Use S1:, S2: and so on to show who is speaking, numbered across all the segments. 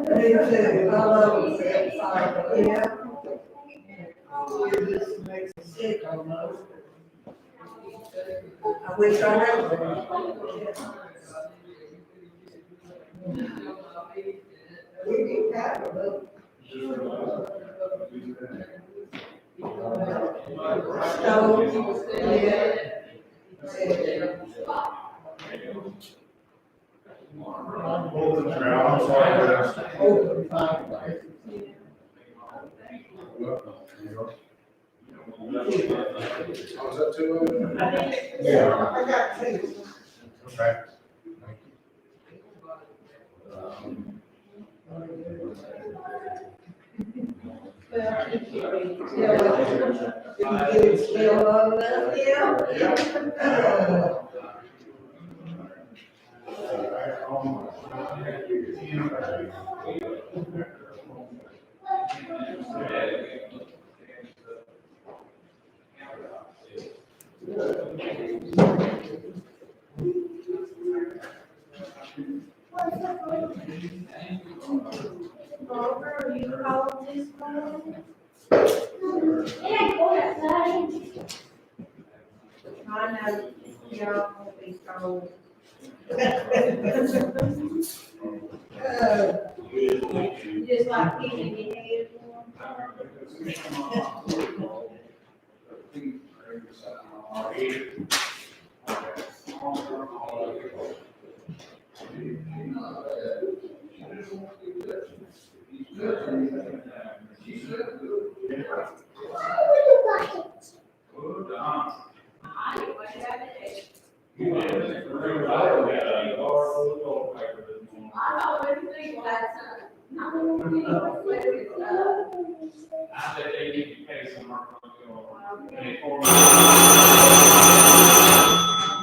S1: Me too. I love it. Yeah. It just makes me sick almost. I wish I had one. We can have a little. Stove, yeah. Open fireplace.
S2: Was that two of them?
S1: Yeah, I got two.
S2: Okay.
S1: Still on that, yeah.
S3: Barbara, are you calling this one? I know, y'all will be told. Just like keeping your head warm.
S4: I bet they need to pay some more.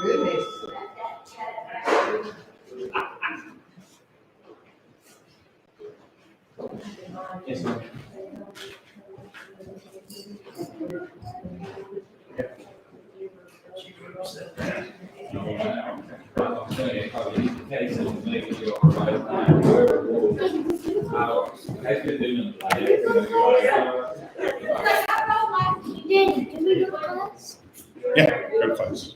S1: Goodness.
S4: Yes, ma'am. I'm telling you, probably need to pay some to make it go right. I've been doing it like.
S2: Yeah, good place.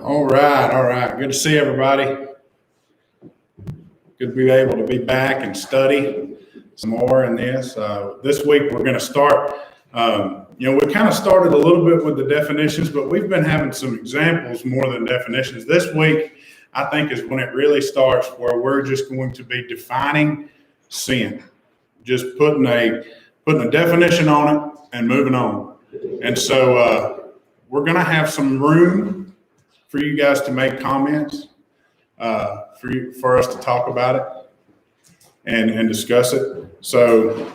S2: All right. Good to see everybody. Good to be able to be back and study some more in this. This week we're going to start. We kind of started a little bit with the definitions, but we've been having some examples more than definitions. This week, I think, is when it really starts, where we're just going to be defining sin, just putting a definition on it and moving on. And so we're going to have some room for you guys to make comments, for us to talk about it and discuss it. So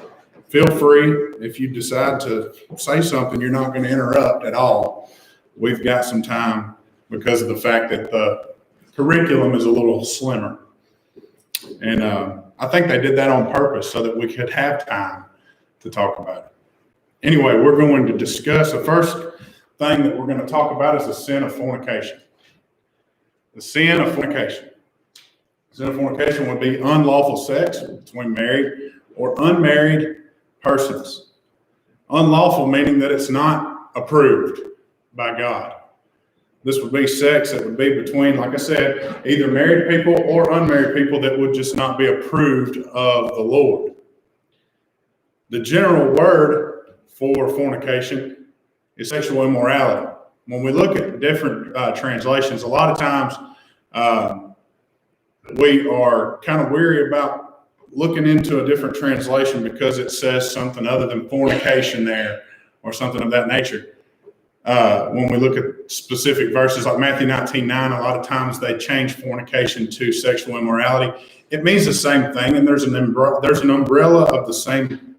S2: feel free, if you decide to say something, you're not going to interrupt at all. We've got some time because of the fact that the curriculum is a little slimmer. And I think they did that on purpose so that we could have time to talk about it. Anyway, we're going to discuss the first thing that we're going to talk about is the sin of fornication. The sin of fornication. The sin of fornication would be unlawful sex between married or unmarried persons. Unlawful meaning that it's not approved by God. This would be sex that would be between, like I said, either married people or unmarried people that would just not be approved of the Lord. The general word for fornication is sexual immorality. When we look at different translations, a lot of times we are kind of weary about looking into a different translation because it says something other than fornication there or something of that nature. When we look at specific verses like Matthew 19:9, a lot of times they change fornication to sexual immorality. It means the same thing, and there's an umbrella of the same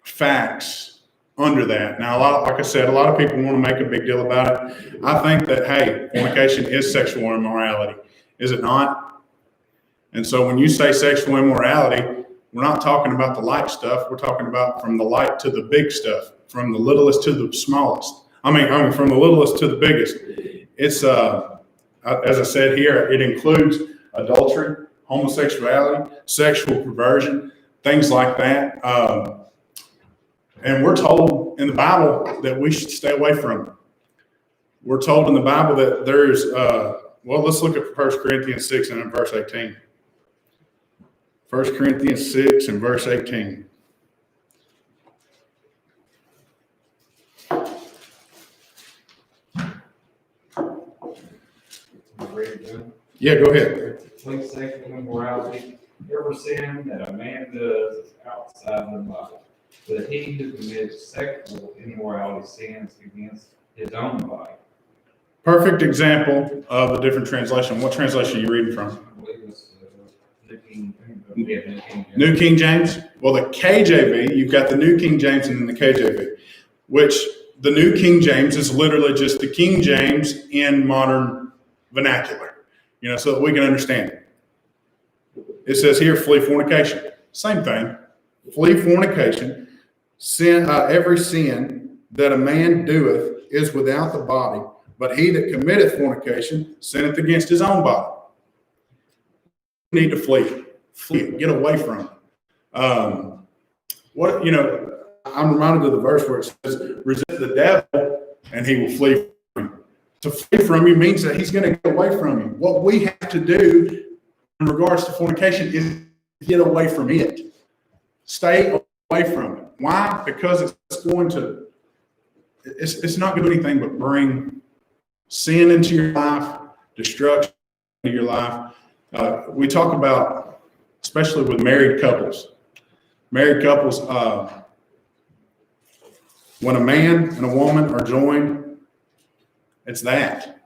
S2: facts under that. Now, like I said, a lot of people want to make a big deal about it. I think that, hey, fornication is sexual immorality, is it not? And so when you say sexual immorality, we're not talking about the light stuff. We're talking about from the light to the big stuff, from the littlest to the smallest. I mean, from the littlest to the biggest. It's, as I said here, it includes adultery, homosexuality, sexual perversion, things like that. And we're told in the Bible that we should stay away from it. We're told in the Bible that there's, let's look at 1 Corinthians 6 and verse 18. 1 Corinthians 6 and verse 18. Yeah, go ahead.
S4: Like sexual immorality, every sin that a man does is outside the body. But he who commits sexual immorality sins against his own body.
S2: Perfect example of a different translation. What translation are you reading from?
S4: I believe it's New King James.
S2: New King James? Well, the KJV, you've got the New King James and then the KJV, which the New King James is literally just the King James in modern vernacular, so that we can understand it. It says here, flee fornication. Same thing. Flee fornication. Sin, every sin that a man doeth is without the body, but he that committeth fornication sinneth against his own body. You need to flee. Flee. Get away from it. I'm reminded of the verse where it says, resist the devil and he will flee from you. To flee from you means that he's going to get away from you. What we have to do in regards to fornication is get away from it. Stay away from it. Why? Because it's not going to do anything but bring sin into your life, destruction into your life. We talk about, especially with married couples, when a man and a woman are joined, it's that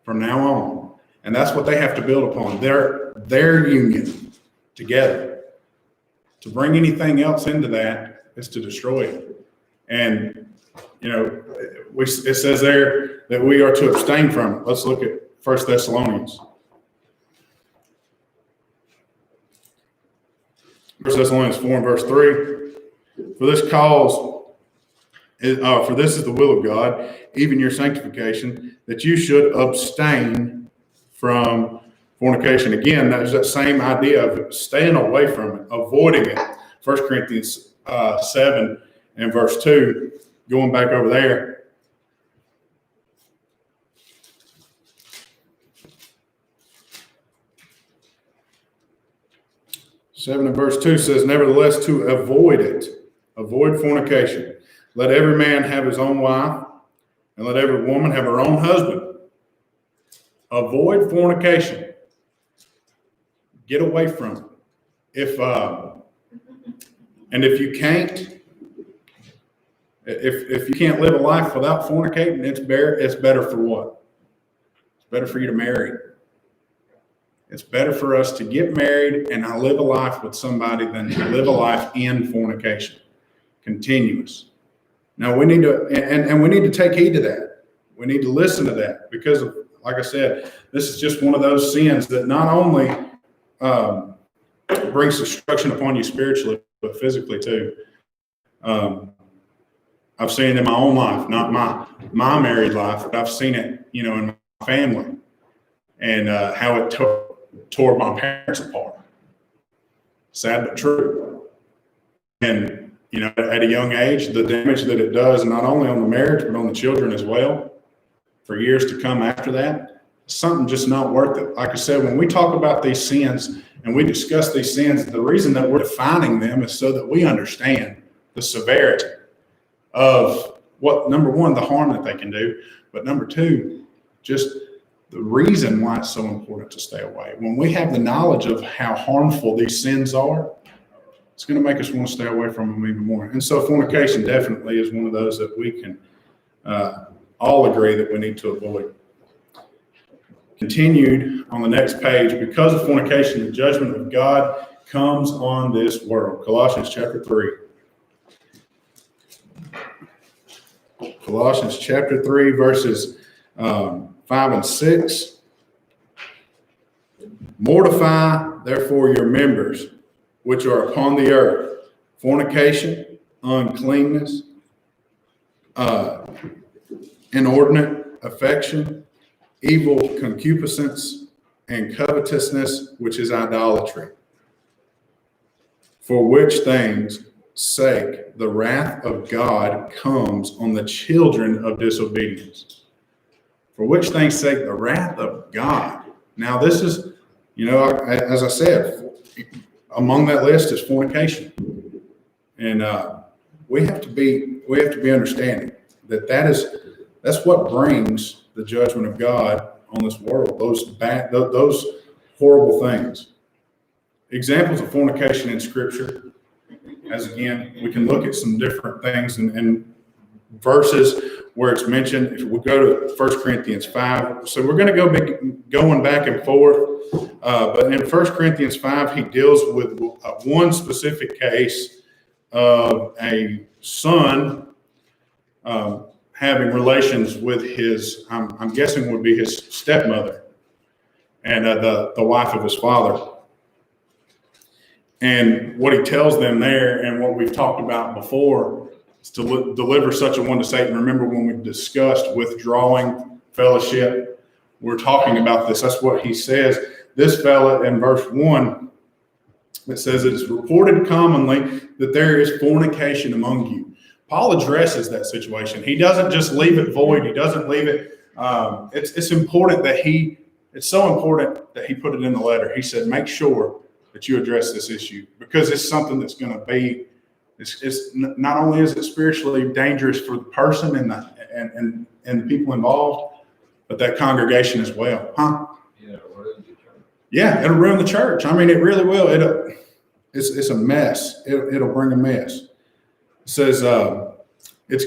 S2: from now on. And that's what they have to build upon, their union together. To bring anything else into that is to destroy it. And, it says there that we are to abstain from it. Let's look at 1 Thessalonians. 1 Thessalonians 4 and verse 3. For this is the will of God, even your sanctification, that you should abstain from fornication. Again, there's that same idea of staying away from it, avoiding it. 1 Corinthians 7 and verse 2, going back over there. Seven and verse 2 says, nevertheless, to avoid it, avoid fornication. Let every man have his own wife, and let every woman have her own husband. Avoid fornication. Get away from it. If you can't, if you can't live a life without fornicating, it's better for what? It's better for you to marry. It's better for us to get married and live a life with somebody than to live a life in fornication, continuous. Now we need to, and we need to take heed to that. We need to listen to that because of, like I said, this is just one of those sins that not only brings destruction upon you spiritually, but physically too. I've seen it in my own life, not my married life, but I've seen it, in my family and how it tore my parents apart. Sad but true. And, at a young age, the damage that it does, not only on the marriage, but on the children as well, for years to come after that, something just not worth it. Like I said, when we talk about these sins and we discuss these sins, the reason that we're defining them is so that we understand the severity of what, number one, the harm that they can do, but number two, just the reason why it's so important to stay away. When we have the knowledge of how harmful these sins are, it's going to make us want to stay away from them even more. And so fornication definitely is one of those that we can all agree that we need to avoid. Continued on the next page, because of fornication, the judgment of God comes on this world. Colossians chapter 3. Colossians chapter 3, verses 5 and 6. Mortify, therefore, your members which are upon the earth: fornication, uncleanness, inordinate affection, evil concupiscence, and covetousness, which is idolatry. For which things' sake the wrath of God comes on the children of disobedience. For which things' sake the wrath of God. Now this is, as I said, among that list is fornication. And we have to be understanding that's what brings the judgment of God on this world, those horrible things. Examples of fornication in Scripture, as again, we can look at some different things and verses where it's mentioned. If we go to 1 Corinthians 5, so we're going to go going back and forth, but in 1 Corinthians 5, he deals with one specific case of a son having relations with his, I'm guessing would be his stepmother, and the wife of his father. And what he tells them there, and what we've talked about before, is to deliver such a one to Satan. Remember when we discussed withdrawing fellowship, we're talking about this. That's what he says. This fella in verse 1, it says, it is reported commonly that there is fornication among you. Paul addresses that situation. He doesn't just leave it void. He doesn't leave it. It's important that it's so important that he put it in the letter. He said, make sure that you address this issue, because it's something that's going to be, it's not only is it spiritually dangerous for the person and the people involved, but that congregation as well. Huh? Yeah, it'll ruin the church. I mean, it really will. It's a mess. It'll bring a mess. It says, it's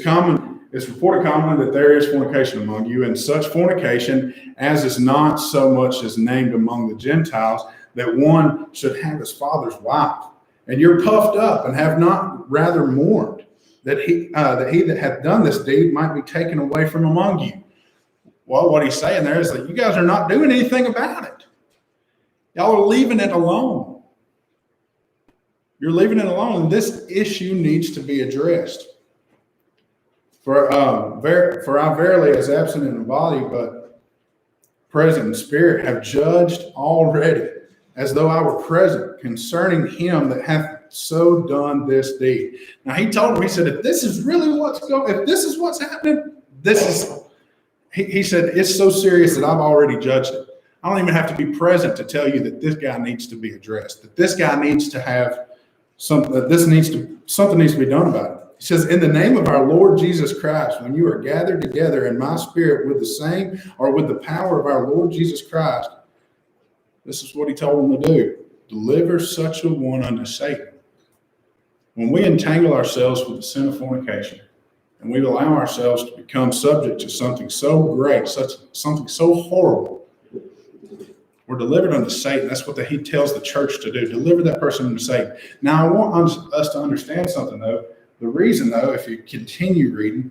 S2: reported commonly that there is fornication among you, and such fornication as is not so much as named among the Gentiles, that one should have his father's wife. And you're puffed up and have not rather mourned that he that hath done this deed might be taken away from among you. Well, what he's saying there is that you guys are not doing anything about it. Y'all are leaving it alone. You're leaving it alone, and this issue needs to be addressed. For I verily, as absent in the body, but present in spirit, have judged already, as though I were present, concerning him that hath so done this deed. Now he told him, he said, if this is really if this is what's happening, he said, it's so serious that I've already judged it. I don't even have to be present to tell you that this guy needs to be addressed, that this guy needs to have something needs to be done about it. He says, in the name of our Lord Jesus Christ, when you are gathered together in my spirit with the same, or with the power of our Lord Jesus Christ, this is what he told them to do. Deliver such a one unto Satan. When we entangle ourselves with the sin of fornication, and we allow ourselves to become subject to something so great, something so horrible, we're delivered unto Satan. That's what he tells the church to do. Deliver that person unto Satan. Now, I want us to understand something, though. The reason, though, if you continue reading,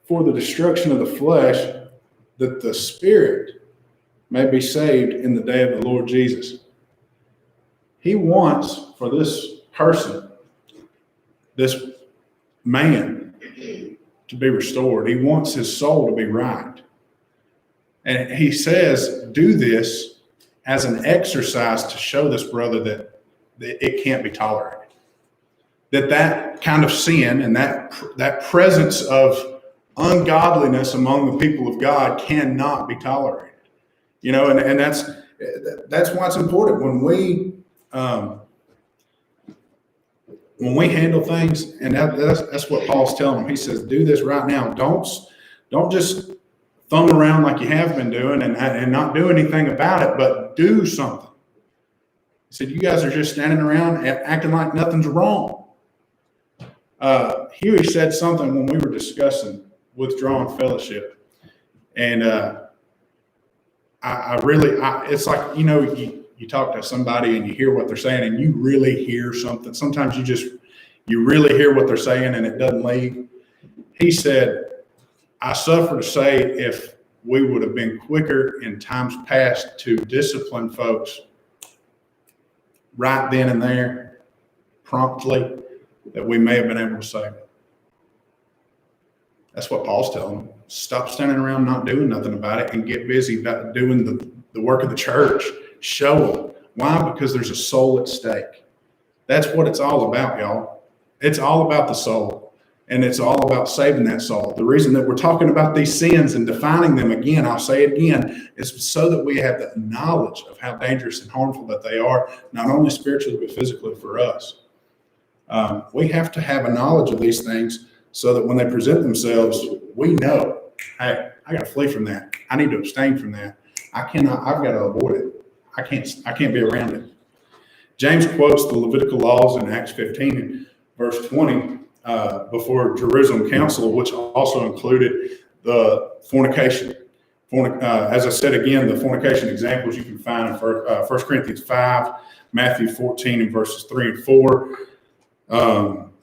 S2: for the destruction of the flesh, that the spirit may be saved in the day of the Lord Jesus. He wants for this person, this man, to be restored. He wants his soul to be right. And he says, do this as an exercise to show this brother that it can't be tolerated. That kind of sin and that presence of ungodliness among the people of God cannot be tolerated. And that's why it's important when we handle things, and that's what Paul's telling them. He says, do this right now. Don't just thumb around like you have been doing and not do anything about it, but do something. He said, you guys are just standing around acting like nothing's wrong. Huey said something when we were discussing withdrawn fellowship. And it's like, you talk to somebody and you hear what they're saying and you really hear something. Sometimes you really hear what they're saying and it doesn't leave. He said, I suffer to say if we would have been quicker in times past to discipline folks right then and there, promptly, that we may have been able to save them. That's what Paul's telling them. Stop standing around not doing nothing about it and get busy about doing the work of the church. Show them. Why? Because there's a soul at stake. That's what it's all about, y'all. It's all about the soul. And it's all about saving that soul. The reason that we're talking about these sins and defining them again, I'll say it again, is so that we have the knowledge of how dangerous and harmful that they are, not only spiritually, but physically for us. We have to have a knowledge of these things so that when they present themselves, we know, hey, I got to flee from that. I need to abstain from that. I've got to avoid it. I can't be around it. James quotes the Levitical laws in Acts 15 and verse 20 before Jerusalem Council, which also included the fornication. As I said again, the fornication examples you can find in 1 Corinthians 5, Matthew 14 and verses 3 and 4,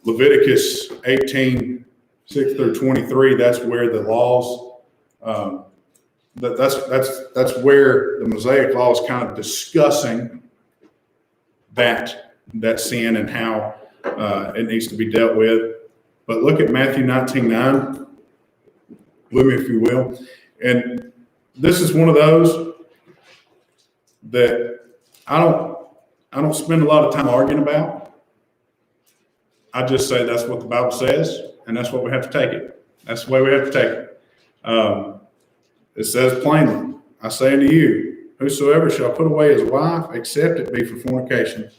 S2: Leviticus 18, 6 through 23. That's where the laws, that's where the Mosaic law is kind of discussing that sin and how it needs to be dealt with. But look at Matthew 19:9 with me, if you will. And this is one of those that I don't spend a lot of time arguing about. I just say that's what the Bible says, and that's what we have to take it. That's the way we have to take it. It says plainly, I say unto you, whosoever shall put away his wife, except it be for fornication,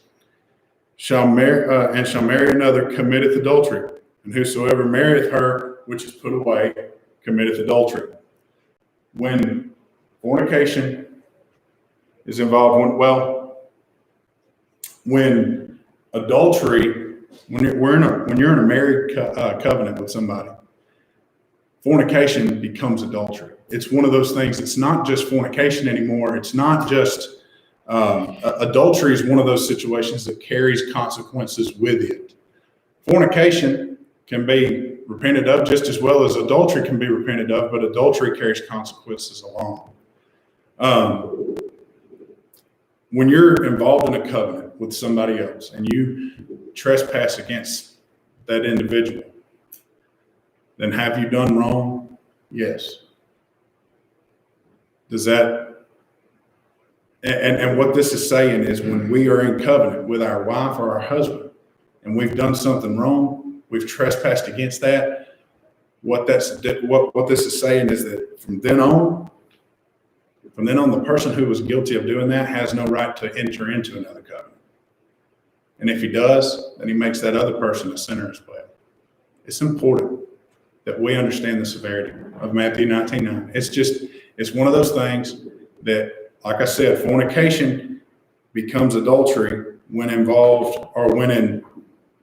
S2: shall marry another, committeth adultery. And whosoever marrieth her which is put away, committeth adultery. When fornication is involved, when adultery, when you're in a married covenant with somebody, fornication becomes adultery. It's one of those things. It's not just fornication anymore. It's not just adultery is one of those situations that carries consequences with it. Fornication can be repented of just as well as adultery can be repented of, but adultery carries consequences along. When you're involved in a covenant with somebody else and you trespass against that individual, then have you done wrong? Yes. Does that, and what this is saying is when we are in covenant with our wife or our husband and we've done something wrong, we've trespassed against that, what this is saying is that from then on, the person who was guilty of doing that has no right to enter into another covenant. And if he does, then he makes that other person a sinner as well. It's important that we understand the severity of Matthew 19:9. It's one of those things that, like I said, fornication becomes adultery when involved or when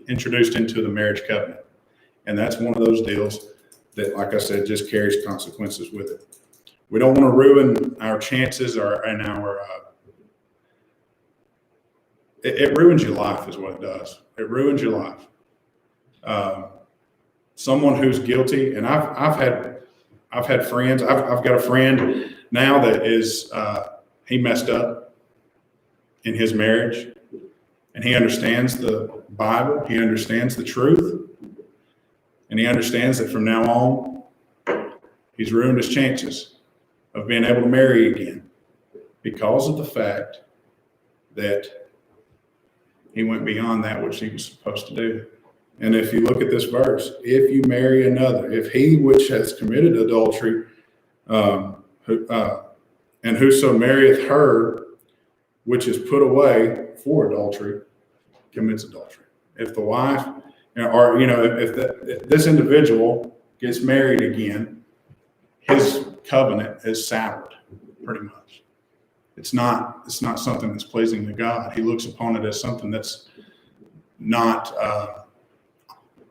S2: introduced into the marriage covenant. And that's one of those deals that, like I said, just carries consequences with it. We don't want to ruin our chances it ruins your life is what it does. It ruins your life. Someone who's guilty, and I've had friends. I've got a friend now that is he messed up in his marriage, and he understands the Bible. He understands the truth, and he understands that from now on, he's ruined his chances of being able to marry again because of the fact that he went beyond that which he was supposed to do. And if you look at this verse, if you marry another, if he which has committed adultery, and whoso marrieth her which is put away for adultery, commits adultery. If the wife, if this individual gets married again, his covenant is soured, pretty much. It's not something that's pleasing to God. He looks upon it as something that's not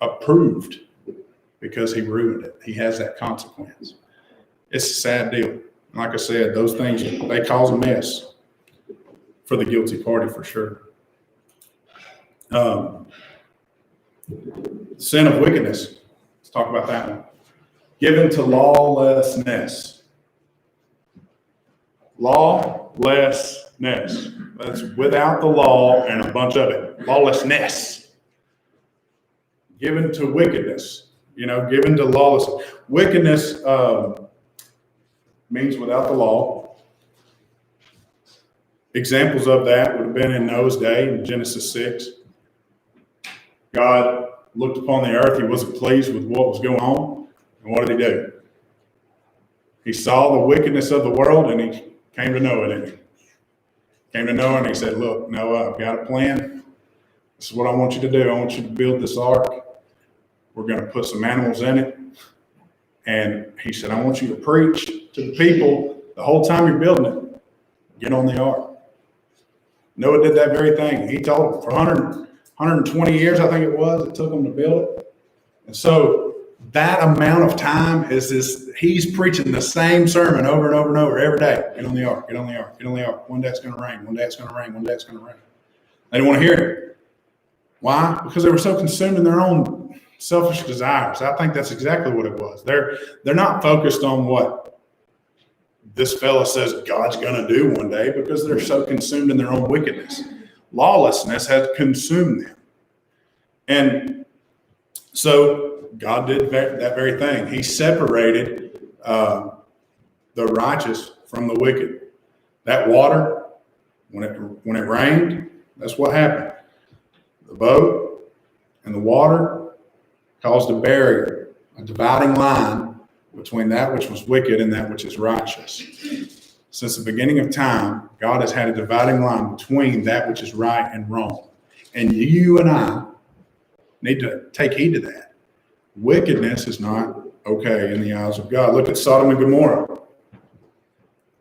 S2: approved because he ruined it. He has that consequence. It's a sad deal. Like I said, those things, they cause a mess for the guilty party for sure. Sin of wickedness. Let's talk about that one. Given to lawlessness. Lawlessness. That's without the law and a bunch of it. Lawlessness. Given to wickedness. Given to lawlessness. Wickedness means without the law. Examples of that would have been in Noah's day in Genesis 6. God looked upon the earth. He wasn't pleased with what was going on. And what did he do? He saw the wickedness of the world and he came to Noah, didn't he? Came to Noah and he said, look, Noah, I've got a plan. This is what I want you to do. I want you to build this ark. We're going to put some animals in it. And he said, I want you to preach to the people the whole time you're building it. Get on the ark. Noah did that very thing. He told them for 120 years, I think it was, it took them to build it. And so that amount of time is this, he's preaching the same sermon over and over and over every day. Get on the ark, get on the ark, get on the ark. One day it's going to rain, one day it's going to rain, one day it's going to rain. They didn't want to hear it. Why? Because they were so consumed in their own selfish desires. I think that's exactly what it was. They're not focused on what this fella says God's going to do one day because they're so consumed in their own wickedness. Lawlessness has consumed them. And so God did that very thing. He separated the righteous from the wicked. That water, when it rained, that's what happened. The boat and the water caused a barrier, a dividing line between that which was wicked and that which is righteous. Since the beginning of time, God has had a dividing line between that which is right and wrong. And you and I need to take heed to that. Wickedness is not okay in the eyes of God. Look at Sodom and Gomorrah.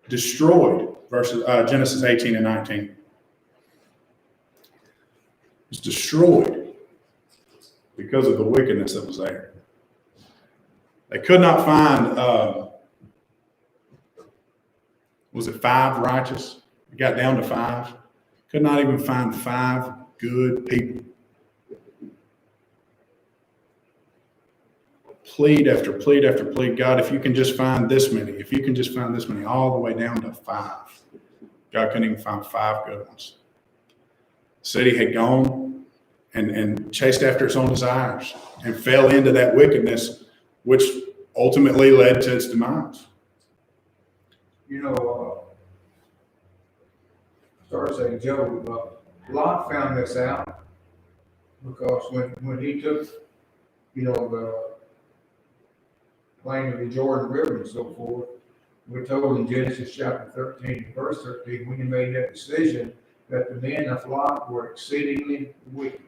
S2: Destroyed, verses Genesis 18 and 19. It's destroyed because of the wickedness that was there. They could not find, was it 5 righteous? It got down to 5. Could not even find 5 good people. Plead after plead after plead. God, if you can just find this many, if you can just find this many, all the way down to 5. God couldn't even find 5 good ones. The city had gone and chased after its own desires and fell into that wickedness, which ultimately led to its demise.
S1: Started saying Job, Lot found this out because when he took, the plain of the Jordan River and so forth, we're told in Genesis chapter 13, verse 13, when he made that decision, that the men of Lot were exceedingly wicked.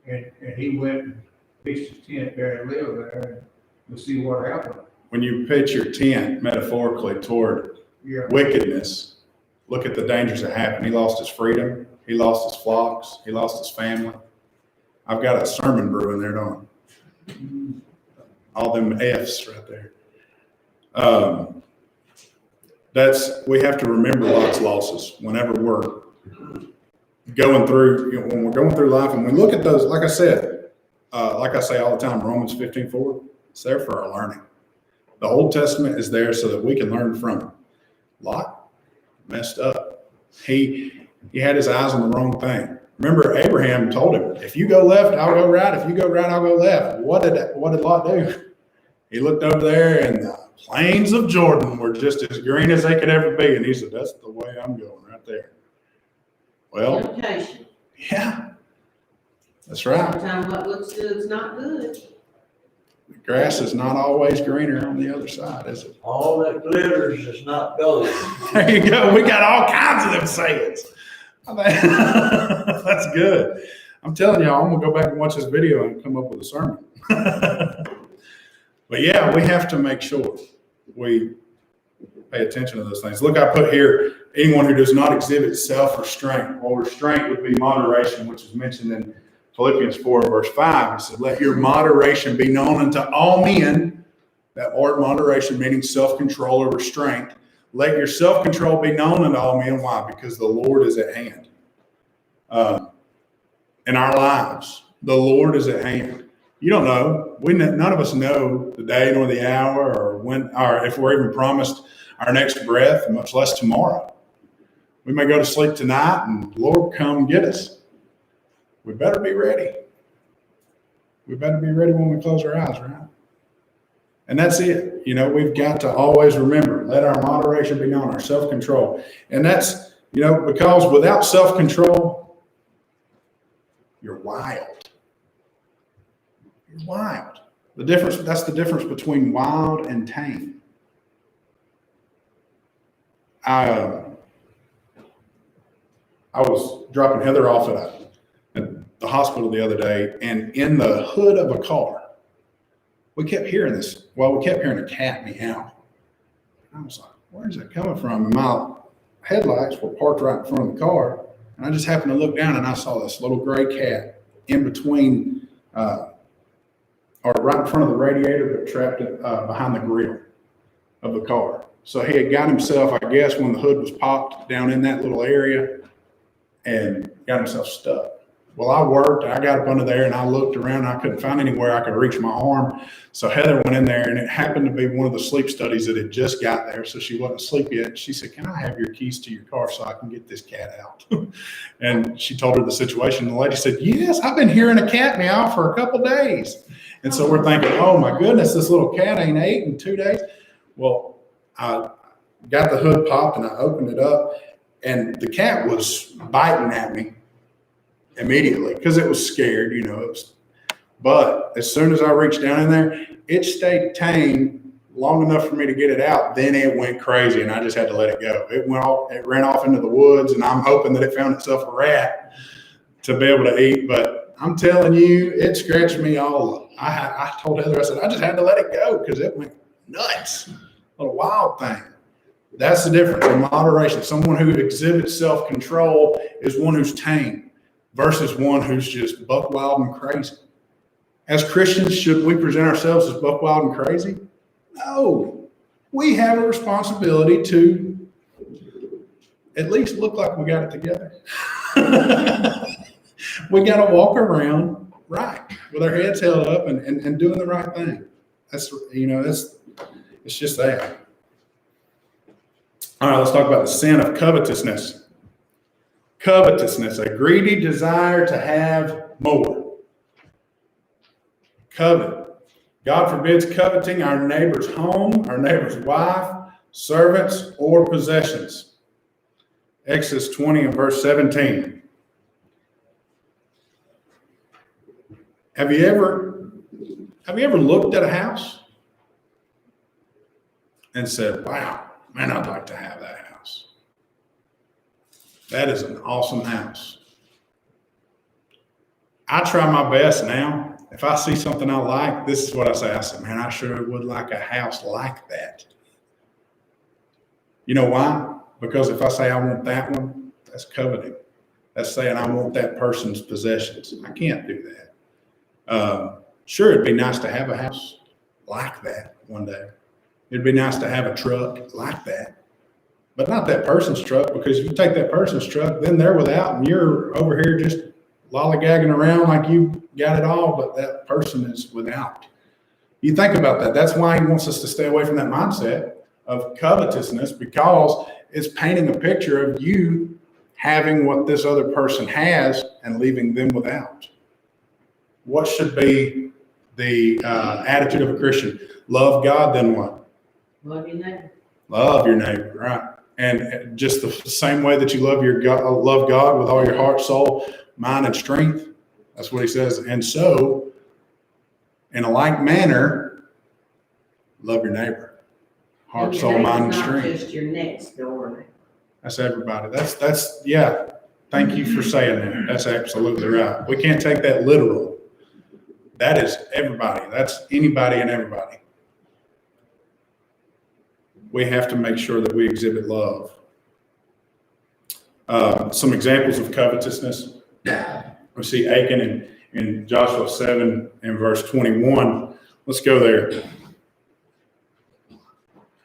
S1: And he went and pitched his tent there and lived there, and we'll see what happened.
S2: When you pitch your tent metaphorically toward wickedness, look at the dangers that happened. He lost his freedom. He lost his flocks. He lost his family. I've got a sermon brewing there, don't I? All them F's right there. We have to remember Lot's losses whenever we're going through, when we're going through life, and we look at those, like I say all the time, Romans 15:4, it's there for our learning. The Old Testament is there so that we can learn from it. Lot messed up. He had his eyes on the wrong thing. Remember, Abraham told him, if you go left, I'll go right. If you go right, I'll go left. What did Lot do? He looked over there and the plains of Jordan were just as green as they could ever be. And he said, that's the way I'm going right there. Well,
S3: Temptation.
S2: yeah, that's right.
S3: Sometimes what looks good is not good.
S2: The grass is not always greener on the other side, is it?
S5: All that glitters is not gold.
S2: There you go. We got all kinds of them sayings. That's good. I'm telling y'all, I'm going to go back and watch this video and come up with a sermon. But yeah, we have to make sure we pay attention to those things. Look, I put here, anyone who does not exhibit self-restraint. Well, restraint would be moderation, which is mentioned in Philippians 4, verse 5, he said, let your moderation be known unto all men. That word moderation meaning self-control or restraint. Let your self-control be known unto all men. Why? Because the Lord is at hand. In our lives, the Lord is at hand. You don't know. None of us know the day nor the hour or when, or if we're even promised our next breath, much less tomorrow. We may go to sleep tonight and Lord come get us. We better be ready. We better be ready when we close our eyes, right? And that's it. We've got to always remember, let our moderation be known, our self-control. And that's, because without self-control, you're wild. You're wild. That's the difference between wild and tame. I was dropping Heather off at the hospital the other day, and in the hood of a car, we kept hearing this. Well, we kept hearing a cat meow. I was like, where's that coming from? And my headlights were parked right in front of the car, and I just happened to look down, and I saw this little gray cat in between, or right in front of the radiator, but trapped behind the grill of the car. So he had got himself, I guess, when the hood was popped down in that little area, and got himself stuck. Well, I worked, I got up under there, and I looked around, and I couldn't find anywhere I could reach my arm. So Heather went in there, and it happened to be one of the sleep studies that had just got there, so she wasn't asleep yet. She said, can I have your keys to your car so I can get this cat out? And she told her the situation, and the lady said, yes, I've been hearing a cat meow for a couple days. And so we're thinking, oh my goodness, this little cat ain't ate in 2 days. Well, I got the hood popped, and I opened it up, and the cat was biting at me immediately because it was scared, but as soon as I reached down in there, it stayed tame long enough for me to get it out. Then it went crazy, and I just had to let it go. It ran off into the woods, and I'm hoping that it found itself a rat to be able to eat. But I'm telling you, it scratched me all up. I told Heather, I said, I just had to let it go because it went nuts. A wild thing. That's the difference in moderation. Someone who exhibits self-control is one who's tame versus one who's just buck wild and crazy. As Christians, should we present ourselves as buck wild and crazy? No. We have a responsibility to at least look like we got it together. We got to walk around right with our heads held up and doing the right thing. It's just that. All right, let's talk about the sin of covetousness. Covetousness, a greedy desire to have more. Covet. God forbids coveting our neighbor's home, our neighbor's wife, servants, or possessions. Exodus 20 and verse 17. Have you ever looked at a house and said, wow, man, I'd like to have that house. That is an awesome house. I try my best now. If I see something I like, this is what I say. I say, man, I sure would like a house like that. You know why? Because if I say I want that one, that's coveting. That's saying I want that person's possessions. I can't do that. Sure, it'd be nice to have a house like that one day. It'd be nice to have a truck like that, but not that person's truck, because if you take that person's truck, then they're without and you're over here just lollygagging around like you got it all, but that person is without. You think about that. That's why he wants us to stay away from that mindset of covetousness, because it's painting a picture of you having what this other person has and leaving them without. What should be the attitude of a Christian? Love God, then what?
S3: Love your neighbor.
S2: Love your neighbor, right? And just the same way that you love God with all your heart, soul, mind, and strength. That's what he says. And so, in a like manner, love your neighbor. Heart, soul, mind, and strength.
S3: Not just your next door.
S2: That's everybody. That's yeah. Thank you for saying that. That's absolutely right. We can't take that literal. That is everybody. That's anybody and everybody. We have to make sure that we exhibit love. Some examples of covetousness. We see Achan in Joshua 7 and verse 21. Let's go there.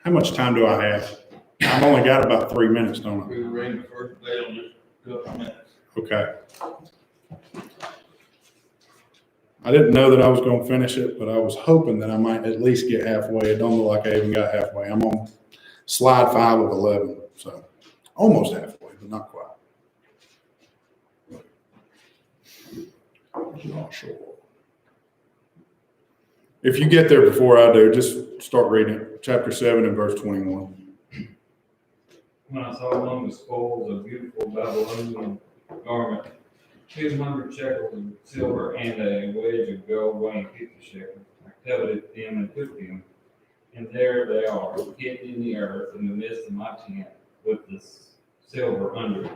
S2: How much time do I have? I've only got about 3 minutes, don't I?
S5: We were reading the first day on just a couple of minutes.
S2: Okay. I didn't know that I was going to finish it, but I was hoping that I might at least get halfway. It don't look like I even got halfway. I'm on slide 5 of 11, so almost halfway, but not quite. Not sure. If you get there before I do, just start reading it. Chapter 7 and verse 21.
S4: When I saw among the spoils a beautiful Babylonian garment, 200 shekels of silver and a wedge of gold weighing 50 shekels. I coveted them and took them, and there they are, hidden in the earth in the midst of my tent, with the silver under it.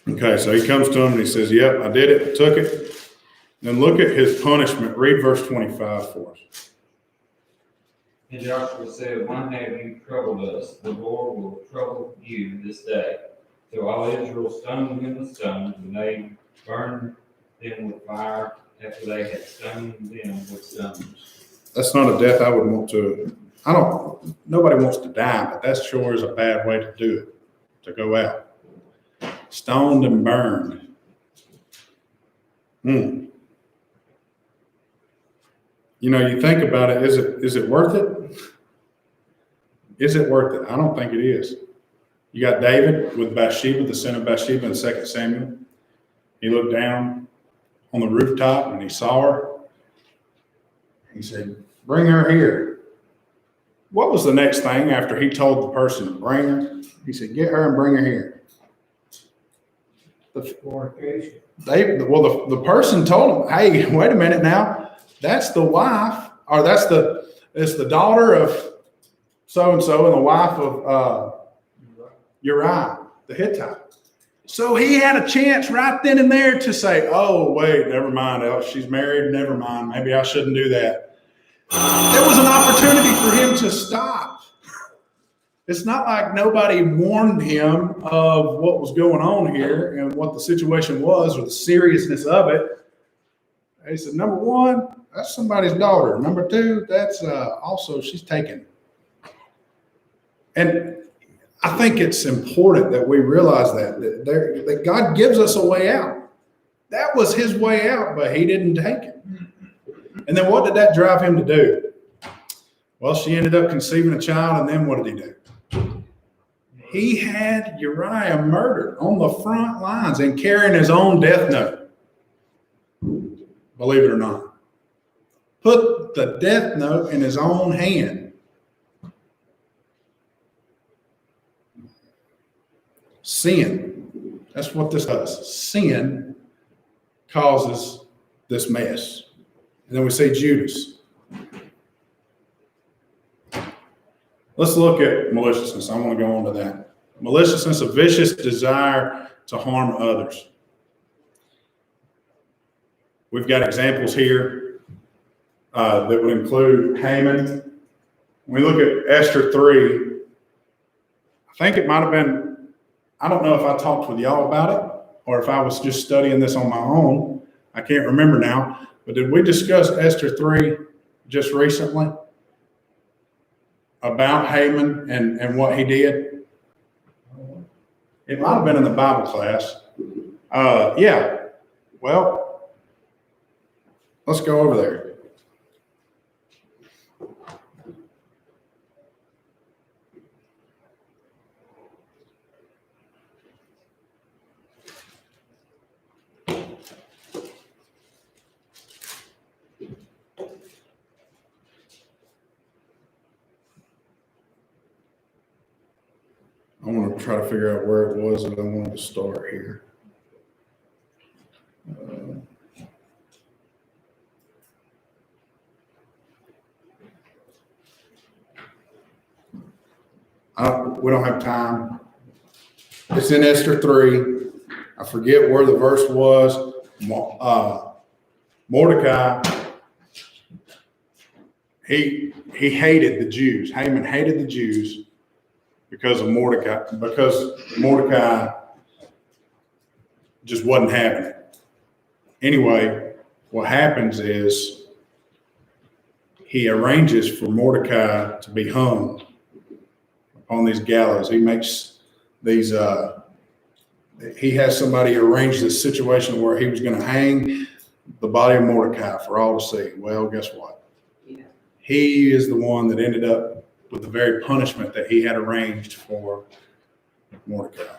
S2: Okay, so he comes to him and he says, yep, I did it, took it. Then look at his punishment. Read verse 25 for us.
S4: And Joshua said, why have you troubled us? The Lord will trouble you this day. So all Israel stoned him with stones, and they burned them with fire after they had stoned them with stones.
S2: That's not a death I would want to, nobody wants to die, but that sure is a bad way to do it, to go out. Stoned and burned. You know, you think about it, is it worth it? Is it worth it? I don't think it is. You got David with Bathsheba, the sin of Bathsheba in 2 Samuel. He looked down on the rooftop and he saw her. He said, bring her here. What was the next thing after he told the person to bring her? He said, get her and bring her here.
S1: Fornication.
S2: The person told him, hey, wait a minute now. That's the wife, or it's the daughter of so-and-so and the wife of Uriah, the Hittite. So he had a chance right then and there to say, oh, wait, never mind. Oh, she's married. Never mind. Maybe I shouldn't do that. There was an opportunity for him to stop. It's not like nobody warned him of what was going on here and what the situation was or the seriousness of it. He said, number one, that's somebody's daughter. Number two, that's also, she's taken. And I think it's important that we realize that God gives us a way out. That was his way out, but he didn't take it. And then what did that drive him to do? Well, she ended up conceiving a child, and then what did he do? He had Uriah murdered on the front lines and carrying his own death note. Believe it or not. Put the death note in his own hand. Sin. That's what this does. Sin causes this mess. And then we say Judas. Let's look at maliciousness. I want to go on to that. Maliciousness, a vicious desire to harm others. We've got examples here that would include Haman. When we look at Esther 3, I think it might have been, I don't know if I talked with y'all about it or if I was just studying this on my own. I can't remember now. But did we discuss Esther 3 just recently? About Haman and what he did? It might have been in the Bible class. Yeah. Well, let's go over there. I want to try to figure out where it was that I wanted to start here. We don't have time. It's in Esther 3. I forget where the verse was. Mordecai, he hated the Jews. Haman hated the Jews because Mordecai just wasn't having it. anyway, what happens is he arranges for Mordecai to be hung on these gallows. He makes these, he has somebody arrange this situation where he was going to hang the body of Mordecai for all to see. Well, guess what? He is the one that ended up with the very punishment that he had arranged for Mordecai.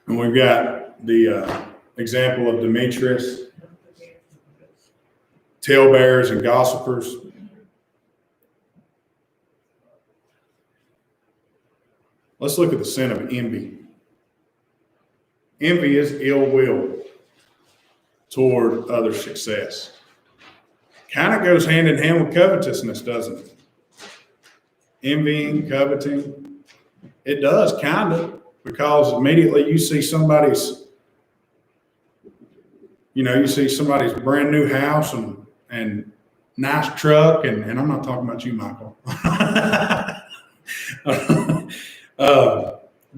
S2: And we've got the example of Demetrius, talebearers and gossipers. Let's look at the sin of envy. Envy is ill will toward other success. Kind of goes hand in hand with covetousness, doesn't it? Envying, coveting. It does, kind of, because immediately you see somebody's, you see somebody's brand new house and nice truck, and I'm not talking about you, Michael.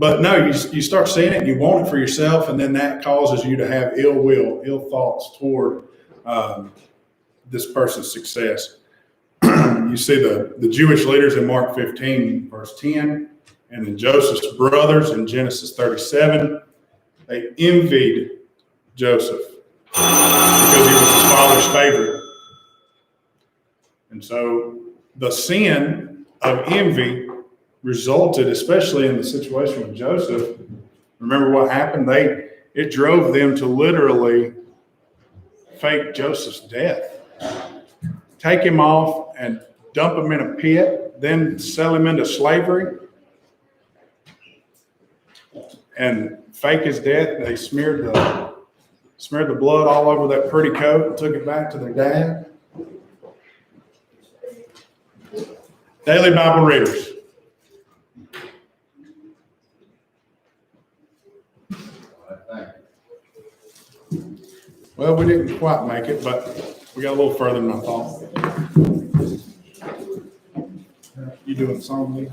S2: But no, you start seeing it and you want it for yourself, and then that causes you to have ill will, ill thoughts toward this person's success. You see the Jewish leaders in Mark 15, verse 10, and then Joseph's brothers in Genesis 37. They envied Joseph because he was his father's favorite. And so the sin of envy resulted, especially in the situation with Joseph. Remember what happened? It drove them to literally fake Joseph's death. Take him off and dump him in a pit, then sell him into slavery and fake his death. They smeared the blood all over that pretty coat and took it back to their dad. Daily Bible readers. Well, we didn't quite make it, but we got a little further than I thought. You doing a song lead?